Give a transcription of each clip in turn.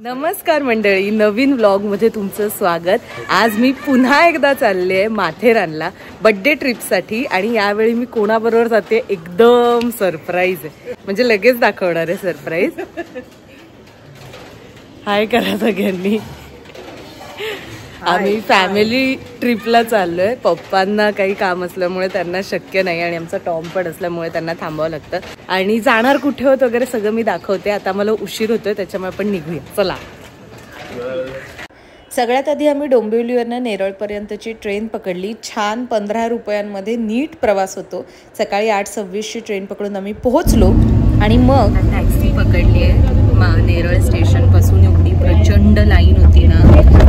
नमस्कार मंडळी, नवीन व्लॉग मध्ये तुमचं स्वागत। आज मी पुन्हा एकदा चालले आहे माथेरानला बर्थडे ट्रिपसाठी आणि यावेळी मी कोणाबरोबर जाते एकदम सरप्राईज आहे, म्हणजे लगेच दाखवणार आहे सरप्राईज। हाय करा सगळ्यांनी। आम्ही फॅमिली ट्रिपला चाललोय। पप्पांना काही काम असल्यामुळे त्यांना शक्य नाही आणि आमचा टॉम पण असल्यामुळे त्यांना थांबावं लागतं आणि जाणार कुठे होत वगैरे सगळं मी दाखवते। आता मला उशीर होतोय त्याच्यामुळे आपण निघूया, चला। सगळ्यात आधी आम्ही डोंबिवलीवरनं नेरळपर्यंतची ट्रेन पकडली। छान 15 रुपयांमध्ये नीट प्रवास होतो। सकाळी 8:26ची ट्रेन पकडून आम्ही पोहोचलो आणि मग टॅक्सी पकडली आहे। नेरळ स्टेशन पासून एवढी प्रचंड लाईन होती ना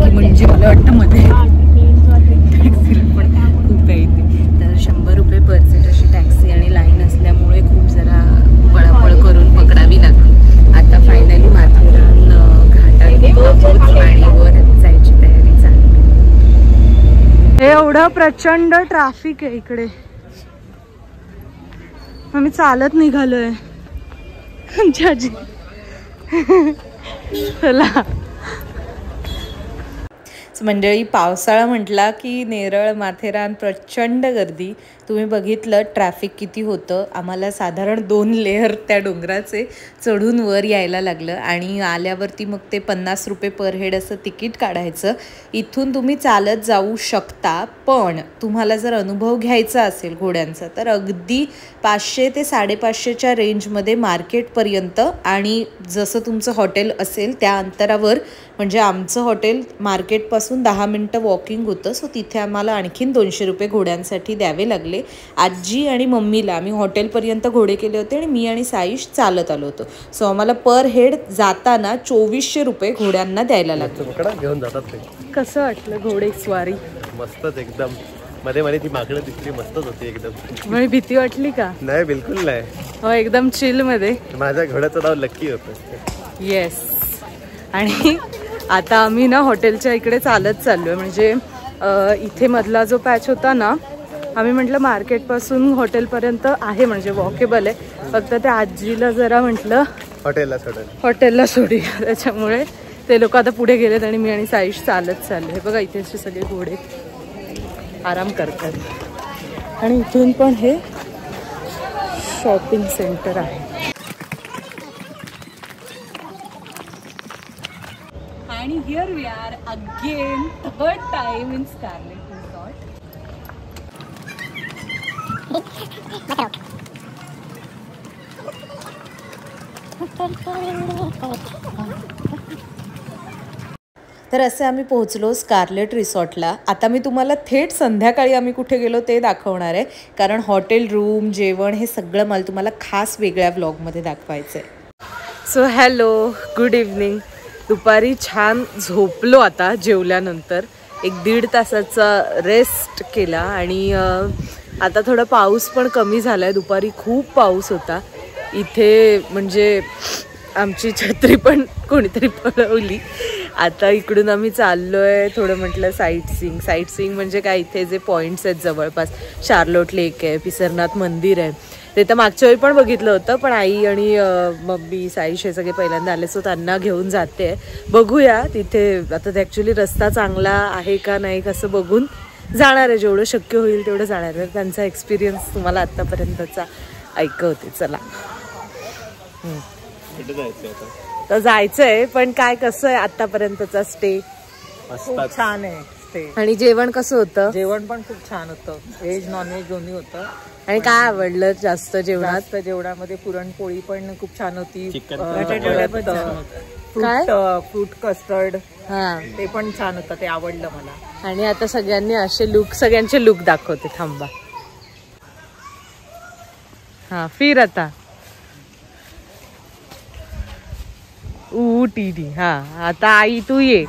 की म्हणजे मला वाटतं मध्ये टॅक्सी पण खूप आहे इथे। तर 100 रुपये पर सीट अशी टॅक्सी आणि लाईन असल्यामुळे खूप जरा पळापळ करून पकडावी लागली। आता फायनली माथेरान घाटात आणि वर जायची तयारी चालली। हे एवढं प्रचंड ट्रॅफिक आहे इकडे। आम्ही चालत निघालोय आमच्या आजी। चला मंडळी, पावसाळा म्हटला की नेरळ माथेरान प्रचंड गर्दी। तुम्ही बघितलं ट्रॅफिक किती होतं। आम्हाला साधारण 2 लेअर त्या डोंगराचे चढून वर यायला लागलं आणि आल्यावरती मग ते 50 रुपये पर हेड असं तिकीट काढायचं। इथून तुम्ही चालत जाऊ शकता, पण तुम्हाला जर अनुभव घ्यायचा असेल घोड्यांचा तर अगदी 500 ते 550च्या रेंजमध्ये मार्केटपर्यंत आणि जसं तुमचं हॉटेल असेल त्या अंतरावर, म्हणजे आमचं हॉटेल मार्केटपासून 10 मिनटं वॉकिंग होतं। सो तिथे आम्हाला आणखीन 200 रुपये घोड्यांसाठी द्यावे लागले। आजी आणि मम्मीला आम्ही हॉटेलपर्यंत घोडे केले होते आणि मी आणि साईश चालत आलो होतो। सो आम्हाला पर हेड जाताना 2400 रुपये घोड्यांना द्यायला लागले। घेऊन जातात ते। कसं वाटलं घोडे स्वारी? मस्तच एकदम। मध्ये मध्ये ती माकडं दिसली, मस्तच होती एकदम। मला भीती वाटली का? नाही, बिलकुल नाही। हो, एकदम चिल मध्ये। माझ्या घोड्याचं नाव लक्की होतं। येस। आणि आता आम्ही ना हॉटेलच्या इकडे चालत चाललोय, म्हणजे इथे मधला जो पॅच होता ना, आम्ही म्हटलं मार्केटपासून हॉटेलपर्यंत आहे म्हणजे वॉकेबल आहे, फक्त त्या आजीला जरा म्हटलं हॉटेलला सोडूया। त्याच्यामुळे ते लोक आता पुढे गेलेत आणि मी आणि साईश चालत चालले। हे बघा इथे सगळे घोडे आराम करतात आणि इथून पण हे शॉपिंग सेंटर आहे। आणि here we are again, third time in Scarlet resort. तर असे आम्ही पोहोचलो स्कारलेट रिसॉर्टला। आता मी तुम्हाला थेट संध्याकाळी आम्ही कुठे गेलो ते दाखवणार आहे, कारण हॉटेल रूम, जेवण हे सगळं मला तुम्हाला खास वेगळ्या व्लॉगमध्ये दाखवायचं आहे। So hello, good evening. दुपारी छान झोपलो। आता जेवल्यानंतर 1-1.5 तासाचा रेस्ट केला आणि आता थोडा पाऊस पण कमी झालाय। दुपारी खूप पाऊस होता इथे, म्हणजे आमची छत्री पण कोणीतरी पळवली। आता इकडून आम्ही चाललोय थोडं, म्हटलं साईट सीइंग म्हणजे काय, इथे जे पॉइंट्स आहेत जवळपास, शार्लोट लेक आहे, पिसरनाथ मंदिर आहे, ते तर मागच्या वेळी पण बघितलं होतं, पण आई आणि मम्मी साईश हे सगळे पहिल्यांदा आले, सो त्यांना घेऊन जाते। बघूया तिथे आता ते ॲक्च्युली रस्ता चांगला आहे का नाही कसं बघून जाणार आहे। जेवढं शक्य होईल तेवढं जाणार आहे। त्यांचा एक्सपिरियन्स तुम्हाला आत्तापर्यंतचा ऐकवते, चला। तर जायचंय, पण काय कसं आहे आतापर्यंतचा स्टे? खूप छान आहे स्टे। आणि जेवण कसं होतं? जेवण पण खूप छान होतं, व्हेज नॉनव्हेज दोन्ही होतं। आणि काय आवडलं जास्त जेवणात? जेवणामध्ये पुरणपोळी पण खूप छान होती, फ्रूट कस्टर्ड ते पण छान होतं, ते आवडलं मला। आणि आता सगळ्यांनी असे लुक, सगळ्यांचे लुक दाखवते, थांबा। हा, फिर आता टीडी। हा, आता आई तू ये,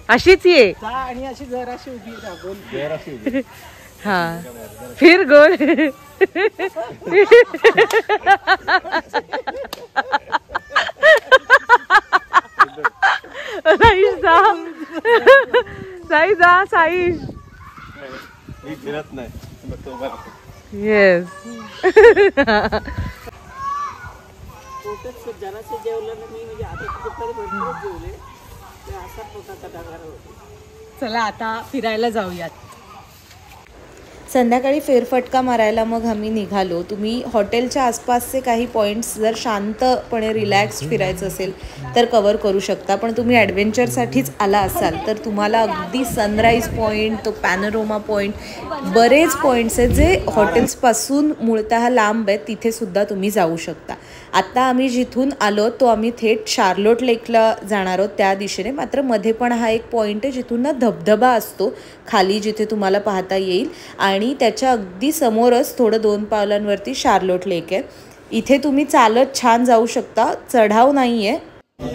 अशीच ये आणि अशी जराशी उभी राहा। हा, फिर गोल। साई जा, साई। येस। इथंच जरासे जेवलं ना मी, म्हणजे आता दुपारी भरपूर जेवले ते असा पोटाचा डागार होतो. चला आता फिरायला जाऊयात. संध्याकाळी फेरफटका मारायला मग आम्ही निघालो. तुम्ही हॉटेलच्या आसपासचे काही पॉईंट्स जर शांतपणे रिलॅक्स फिरायचं असेल तर कवर करू शकता, पण तुम्ही ॲडव्हेंचरसाठीच आला असाल तर तुम्हाला अगदी सनराईज पॉईंट, तो पॅनोरोमा पॉईंट, बरेच पॉईंट्स आहेत जे हॉटेल्सपासून मूळतः लांब आहेत, तिथेसुद्धा तुम्ही जाऊ शकता. आत्ता आम्ही जिथून आलो तो आम्ही थेट शार्लोट लेकला जाणार आहोत त्या दिशेने. मात्र मध्ये पण हा एक पॉईंट आहे जिथून ना धबधबा असतो खाली, जिथे तुम्हाला पाहता येईल, आणि त्याच्या अगदी समोरच थोडं 2 पावलांवरती शार्लोट लेक आहे. इथे तुम्ही चालत छान जाऊ शकता, चढाव नाही आहे.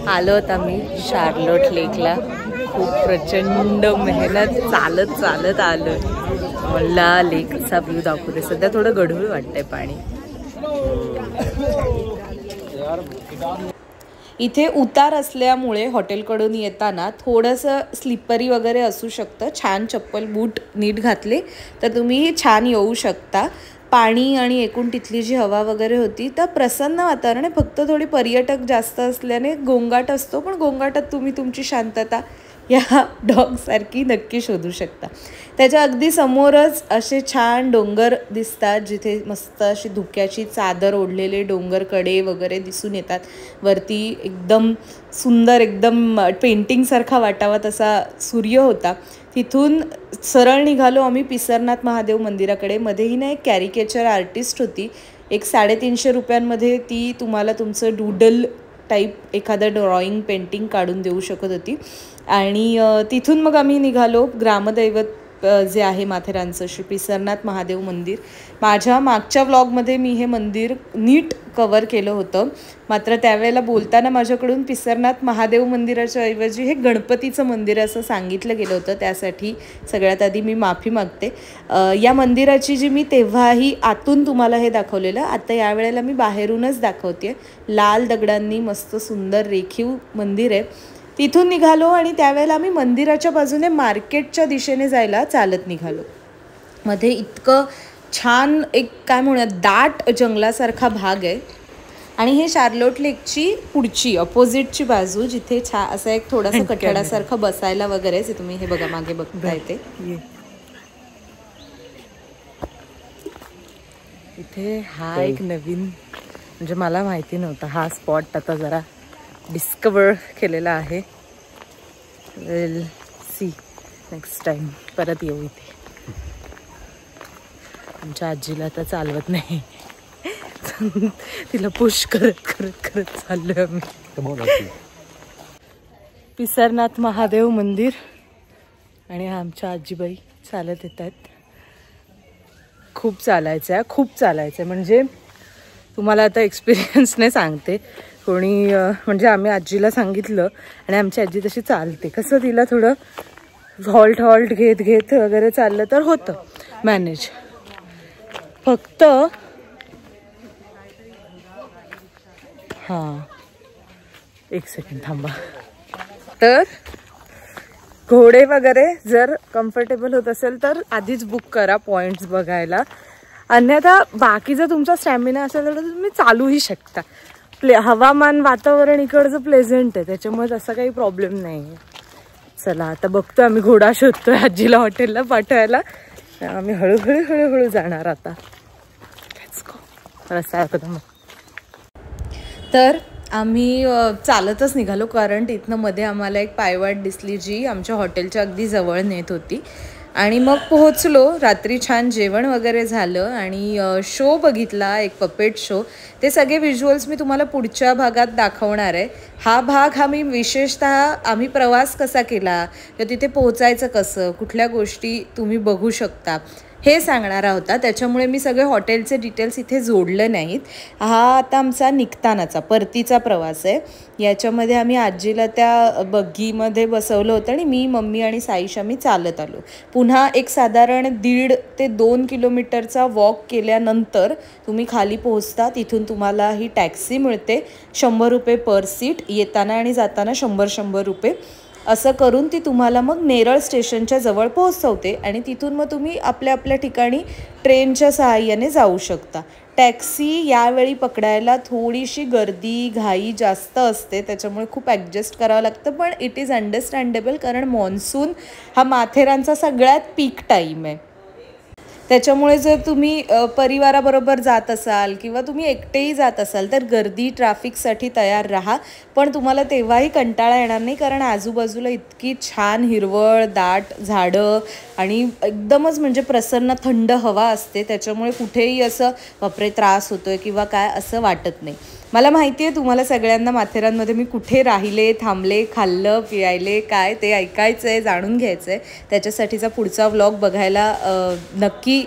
आलोत आम्ही शार्लोट लेकला. खूप प्रचंड मेहनत चालत चालत आलो. मला लेकचा व्ह्यू दाखवते. सध्या थोडं गढूळ वाटतंय पाणी. इथे उतार असल्यामुळे हॉटेलकडून येताना थोडंसं स्लिपरी वगैरे असू शकतं. छान चप्पल बूट नीट घातले तर तुम्ही छान येऊ शकता. पाणी आणि एकूण तिथली जी हवा वगैरे होती तर प्रसन्न वातावरण आहे. फक्त थोडी पर्यटक जास्त असल्याने गोंगाट असतो, पण गोंगाटात तुम्ही तुमची शांतता या डॉगसारखी नक्की शोधू शकता. त्याच्या अगदी समोरच असे छान डोंगर दिसतात, जिथे मस्त अशी धुक्याची चादर ओढलेले डोंगर कडे वगैरे दिसून येतात. वरती एकदम सुंदर, एकदम पेंटिंगसारखा वाटावा तसा सूर्य होता. तिथून सरळ निघालो आम्ही पिसरनाथ महादेव मंदिराकडे. मध्येही ना एक कॅरिकेचर आर्टिस्ट होती. एक 350 रुपयांमध्ये ती तुम्हाला तुमचं डूडल टाईप एखादं ड्रॉइंग पेंटिंग काढून देऊ शकत होती. आणि तिथून मग आम्ही निघालो ग्रामदैवत जे आहे माथेरानचं श्री पिसरनाथ महादेव मंदिर. माझ्या मागच्या व्लॉगमध्ये मी हे मंदिर नीट कवर केलं होतं, मात्र त्यावेळेला बोलताना माझ्याकडून पिसरनाथ महादेव मंदिराच्या ऐवजी हे गणपतीचं मंदिर असं सांगितलं गेलं होतं. त्यासाठी सगळ्यात आधी मी माफी मागते. या मंदिराची जी मी तेव्हाही आतून तुम्हाला हे दाखवलेलं, आता यावेळेला मी बाहेरूनच दाखवते. लाल दगडांनी मस्त सुंदर रेखीव मंदिर आहे. तिथून निघालो आणि त्यावेळेला आम्ही मंदिराच्या बाजूने मार्केटच्या दिशेने जायला चालत निघालो. मध्ये इतकं छान एक काय म्हणूयात दाट जंगलासारखा भाग आहे. आणि हे शार्लोट लेकची पुढची अपोजिटची बाजू, जिथे असं एक थोडासा कठड्यासारखं बसायला वगैरे जे तुम्ही हे बघा मागे बघता येते. इथे हा एक नवीन, म्हणजे मला माहिती नव्हता हा स्पॉट, आता जरा डिस्कवर केलेला आहे. विल सी नेक्स्ट टाइम परत येऊ इथे. आमच्या आजीला तर चालवत नाही, तिला पुश करत करत करत चाललोय आम्ही. पिसरनाथ महादेव मंदिर आणि आमच्या आजीबाई चालत येत आहेत. खूप चालायचं आहे, खूप चालायचं आहे. म्हणजे तुम्हाला आता एक्सपिरियन्सने सांगते. कोणी म्हणजे आम्ही आजीला सांगितलं आणि आमची आजी तशी चालते. कसं तिला थोडं हॉल्ट घेत घेत वगैरे चाललं तर होतं मॅनेज. फक्त हां एक सेकंड थांबा. तर घोडे वगैरे जर कम्फर्टेबल होत असेल तर आधीच बुक करा पॉईंट्स बघायला. अन्यथा बाकी जर तुमचा स्टॅमिना असेल तर तुम्ही चालूही शकता. हवामान वातावरण इकडचं प्लेझंट आहे, त्याच्यामुळे तसा काही प्रॉब्लेम नाही आहे. चला आता बघतो आम्ही घोडा शोधतोय आजीला हॉटेलला पाठवायला. आम्ही हळूहळू जाणार आता. रस्ता दाखवतो मग. तर आम्ही चालतच निघालो, कारण तिथनं मध्ये आम्हाला एक पायवाट दिसली जी आमच्या हॉटेलच्या अगदी जवळ नेत होती. आणि मग पोहोचलो. रात्री छान जेवण वगैरे झालं आणि शो बघितला, एक पपेट शो. ते सगळे व्हिज्युअल्स मी तुम्हाला पुढच्या भागात दाखवणार आहे. हा भाग मी विशेषतः आम्ही प्रवास कसा केला, तर तिथे पोहोचायचं कसं, कुठल्या गोष्टी तुम्ही बघू शकता हे सांगणारा होता. त्याच्यामुळे मी सगळे हॉटेलचे डिटेल्स इथे जोडले नाहीत. हा आता आमचा निघतानाचा परतीचा प्रवास आहे. याच्यामध्ये आम्ही आजीला त्या बग्गीमध्ये बसवलं होतं आणि मी, मम्मी आणि साईश आम्ही चालत आलो. पुन्हा एक साधारण 1.5 ते 2 किलोमीटरचा वॉक केल्यानंतर तुम्ही खाली पोहोचता. तिथून तुम्हाला ही टॅक्सी मिळते. 100 रुपये पर सीट, येताना आणि जाताना 100 रुपये. असं करून ती तुम्हाला मग नेरळ स्टेशनच्या जवळ पोहोचवते आणि तिथून मग तुम्ही आपल्या आपल्या ठिकाणी ट्रेनच्या सहाय्याने जाऊ शकता. टॅक्सी यावेळी पकडायला थोडीशी गर्दी घाई जास्त असते, त्याच्यामुळे खूप ॲडजस्ट करावं लागतं, पण इट इज अंडरस्टँडेबल कारण मॉन्सून हा माथेरानचा सगळ्यात पीक टाईम आहे. त्याच्यामुळे जर तुम्ही परिवाराबरोबर जात असाल किंवा तुम्ही एकटेही जात असाल तर गर्दी ट्रॅफिकसाठी तयार राहा, पण तुम्हाला तेव्हाही कंटाळा येणार नाही कारण आजूबाजूला इतकी छान हिरवळ दाट झाडं आणि एकदमच म्हणजे प्रसन्न थंड हवा असते, त्याच्यामुळे कुठेही असं बापरे त्रास होतोय किंवा काय असं वाटत नाही. मला माहिती आहे तुम्हाला सगळ्यांना माथेरानमध्ये मी कुठे राहिले, थांबले, खाल्लं, पियायले काय ते ऐकायचं आहे, जाणून घ्यायचं आहे. त्याच्यासाठीचा पुढचा व्लॉग बघायला नक्की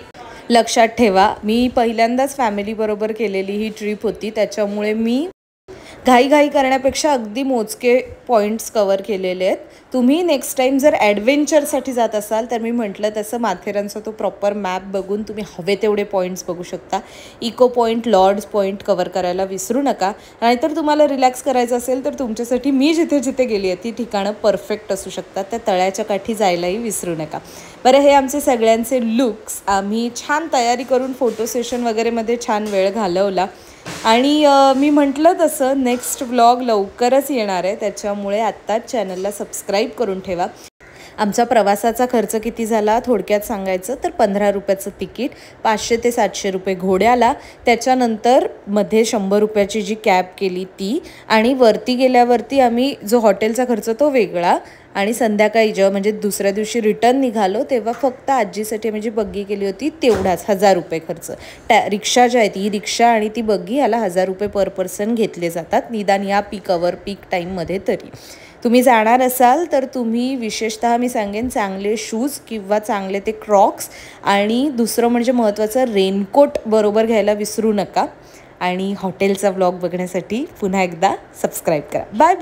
लक्षात ठेवा. मी पहिल्यांदाच फॅमिलीबरोबर केलेली ही ट्रिप होती, त्याच्यामुळे मी घाई करण्यापेक्षा अगदी मोजके पॉईंट्स कवर केलेले आहेत. तुम्ही नेक्स्ट टाईम जर ॲडव्हेंचरसाठी जात असाल तर मी म्हटलं तसं माथेरानचा तो प्रॉपर मॅप बघून तुम्ही हवे तेवढे पॉईंट्स बघू शकता. Echo point, Lord's point cover करायला विसरू नका. नाहीतर तुम्हाला रिलॅक्स करायचं असेल तर तुमच्यासाठी मी जिथे जिथे गेली आहे ती ठिकाणं परफेक्ट असू शकतात. त्या तळ्याच्या काठी जायलाही विसरू नका. बरं, हे आमचे सगळ्यांचे लुक्स. आम्ही छान तयारी करून फोटो सेशन वगैरेमध्ये छान वेळ घालवला आणि मी म्हटलं तसं नेक्स्ट व्लॉग लवकरच येणार आहे, त्याच्यामुळे आत्ताच चॅनलला सबस्क्राईब करून ठेवा. आमचा प्रवासाचा खर्च किती झाला थोडक्यात सांगायचं तर 15 रुपयाचं तिकीट, 500 ते 700 रुपये घोड्याला, त्याच्यानंतर मध्ये 100 रुपयाची जी कॅब केली ती, आणि वरती गेल्यावरती आम्ही जो हॉटेलचा खर्च तो वेगळा, आणि संध्याकाळी जेव्हा म्हणजे दुसऱ्या दिवशी रिटर्न निघालो तेव्हा फक्त आजीसाठी आम्ही जी बग्गी केली होती तेवढाच 1000 रुपये खर्च. रिक्षा ज्या आहेत ही रिक्षा आणि ती बग्गी याला 1000 रुपये पर पर्सन घेतले जातात, निदान या पीक टाईममध्ये. तरी तुम्ही जाणार असाल तर तुम्ही विशेषतः मी सांगेन चांगले शूज किंवा चांगले ते क्रॉक्स, आणि दुसरं म्हणजे महत्त्वाचं रेनकोट बरोबर घ्यायला विसरू नका. आणि हॉटेलचा व्लॉग बघण्यासाठी पुन्हा एकदा सबस्क्राईब करा. बाय.